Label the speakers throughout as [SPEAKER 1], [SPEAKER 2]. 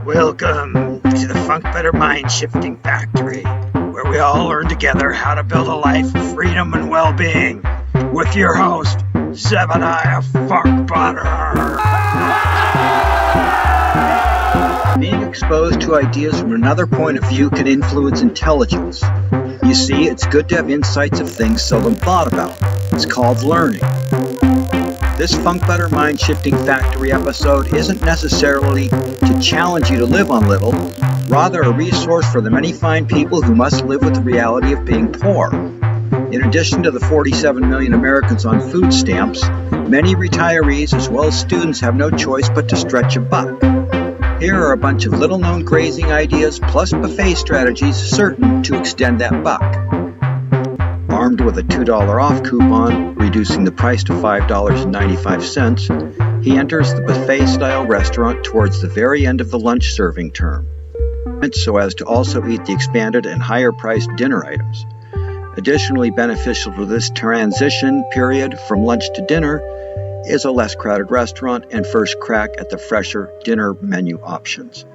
[SPEAKER 1] Welcome to the Funkbutter Mind Shifting Factory, where we all learn together how to build a life of freedom and well-being, with your host, Zebidiah Funkbutter. Being exposed to ideas from another point of view can influence intelligence. You see, it's good to have insights of things seldom thought about. It's called learning. This Funkbutter Mind Shifting Factory episode isn't necessarily to challenge you to live on little, rather a resource for the many fine people who must live with the reality of being poor. In addition to the 47 million Americans on food stamps, many retirees as well as students have no choice but to stretch a buck. Here are a bunch of little-known grazing ideas plus buffet strategies certain to extend that buck. Armed with a $2 off coupon, reducing the price to $5.95, he enters the buffet-style restaurant towards the very end of the lunch serving term, so as to also eat the expanded and higher-priced dinner items. Additionally beneficial for this transition period from lunch to dinner is a less crowded restaurant and first crack at the fresher dinner menu options.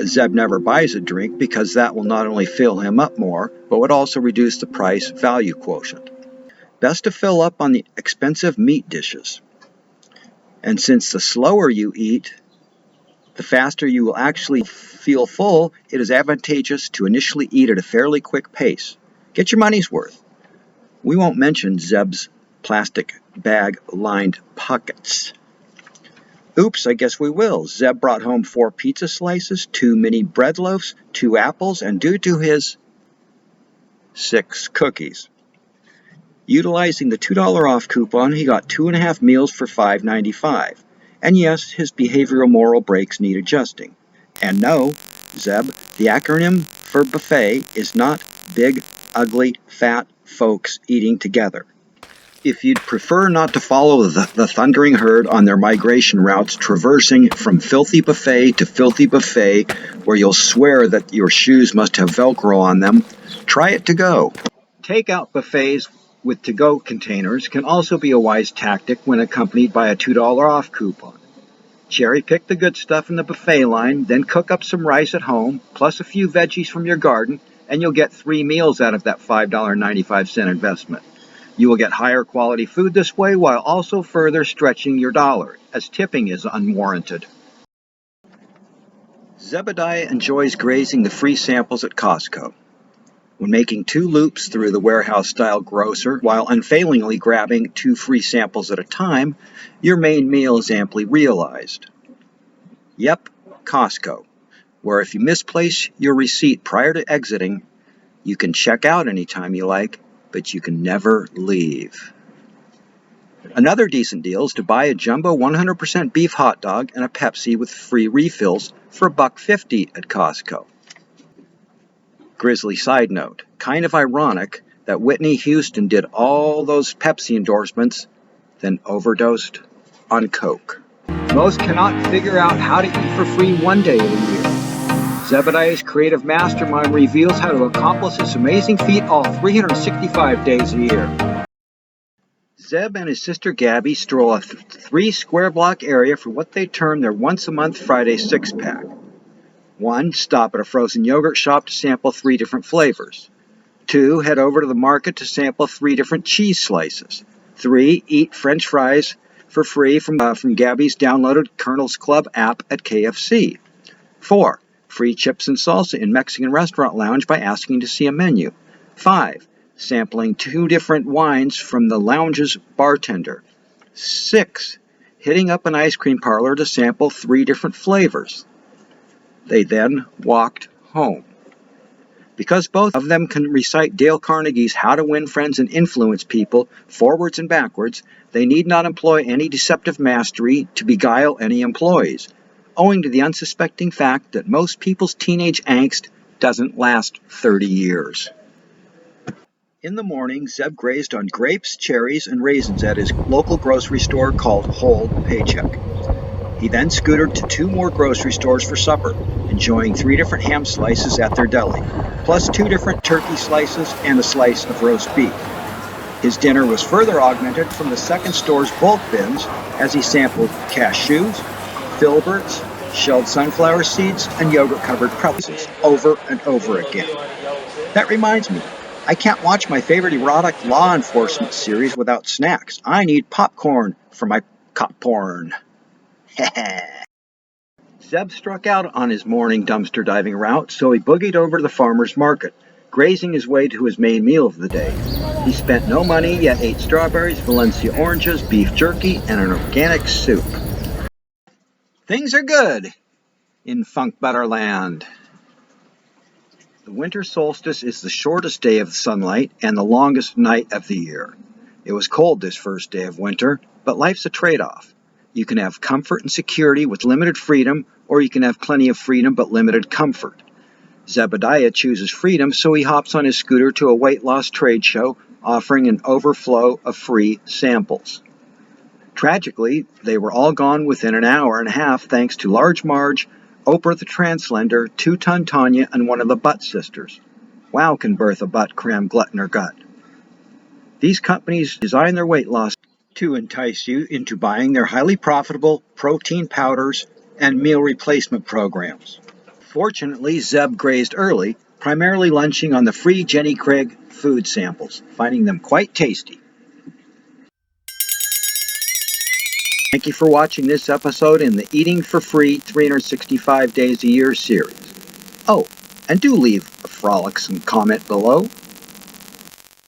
[SPEAKER 1] Zeb never buys a drink because that will not only fill him up more, but would also reduce the price-value quotient. Best to fill up on the expensive meat dishes. And since the slower you eat, the faster you will actually feel full, it is advantageous to initially eat at a fairly quick pace. Get your money's worth. We won't mention Zeb's plastic bag-lined pockets. Oops, I guess we will. Zeb brought home 4 pizza slices, 2 mini bread loaves, 2 apples, and due to his 6 cookies. Utilizing the $2 off coupon, he got 2.5 meals for $5.95. And yes, his behavioral moral breaks need adjusting. And no, Zeb, the acronym for buffet is not big, ugly, fat folks eating together. If you'd prefer not to follow the thundering herd on their migration routes traversing from filthy buffet to filthy buffet, where you'll swear that your shoes must have Velcro on them, try it to go. Takeout buffets with to-go containers can also be a wise tactic when accompanied by a $2 off coupon. Cherry pick the good stuff in the buffet line, then cook up some rice at home, plus a few veggies from your garden, and you'll get 3 meals out of that $5.95 investment. You will get higher quality food this way while also further stretching your dollar, as tipping is unwarranted. Zebidiah enjoys grazing the free samples at Costco. When making 2 loops through the warehouse-style grocer while unfailingly grabbing 2 free samples at a time, your main meal is amply realized. Yep, Costco, where if you misplace your receipt prior to exiting, you can check out anytime you like, but you can never leave. Another decent deal is to buy a jumbo 100% beef hot dog and a Pepsi with free refills for $1.50 at Costco. Grizzly side note, kind of ironic that Whitney Houston did all those Pepsi endorsements, then overdosed on Coke. Most cannot figure out how to eat for free one day of the year. Zebidiah's creative mastermind reveals how to accomplish this amazing feat all 365 days a year. Zeb and his sister Gabby stroll a 3-square-block area for what they term their once-a-month Friday six-pack. 1. Stop at a frozen yogurt shop to sample 3 different flavors. 2. Head over to the market to sample 3 different cheese slices. 3. Eat French fries for free from Gabby's downloaded Colonel's Club app at KFC. 4. Free chips and salsa in Mexican restaurant lounge by asking to see a menu. 5. Sampling 2 different wines from the lounge's bartender. 6. Hitting up an ice cream parlor to sample 3 different flavors. They then walked home. Because both of them can recite Dale Carnegie's How to Win Friends and Influence People forwards and backwards, they need not employ any deceptive mastery to beguile any employees, owing to the unsuspecting fact that most people's teenage angst doesn't last 30 years. In the morning, Zeb grazed on grapes, cherries, and raisins at his local grocery store called Whole Paycheck. He then scootered to 2 more grocery stores for supper, enjoying 3 different ham slices at their deli, plus 2 different turkey slices and a slice of roast beef. His dinner was further augmented from the second store's bulk bins as he sampled cashews, filberts, shelled sunflower seeds, and yogurt-covered pretzels over and over again. That reminds me, I can't watch my favorite erotic law enforcement series without snacks. I need popcorn for my cop porn. Zeb struck out on his morning dumpster diving route, so he boogied over to the farmer's market, grazing his way to his main meal of the day. He spent no money, yet ate strawberries, Valencia oranges, beef jerky, and an organic soup. Things are good in Funkbutter land. The winter solstice is the shortest day of sunlight and the longest night of the year. It was cold this first day of winter, but life's a trade-off. You can have comfort and security with limited freedom, or you can have plenty of freedom but limited comfort. Zebidiah chooses freedom, so he hops on his scooter to a weight loss trade show offering an overflow of free samples. Tragically, they were all gone within an hour and a half thanks to Large Marge, Oprah the Translender, Two-Ton Tanya, and one of the Butt Sisters. Wow, can birth a butt cram glut in her gut. These companies design their weight loss to entice you into buying their highly profitable protein powders and meal replacement programs. Fortunately, Zeb grazed early, primarily lunching on the free Jenny Craig food samples, finding them quite tasty. Thank you for watching this episode in the Eating for Free 365 Days a Year series. Oh, and do leave a frolicsome comment below.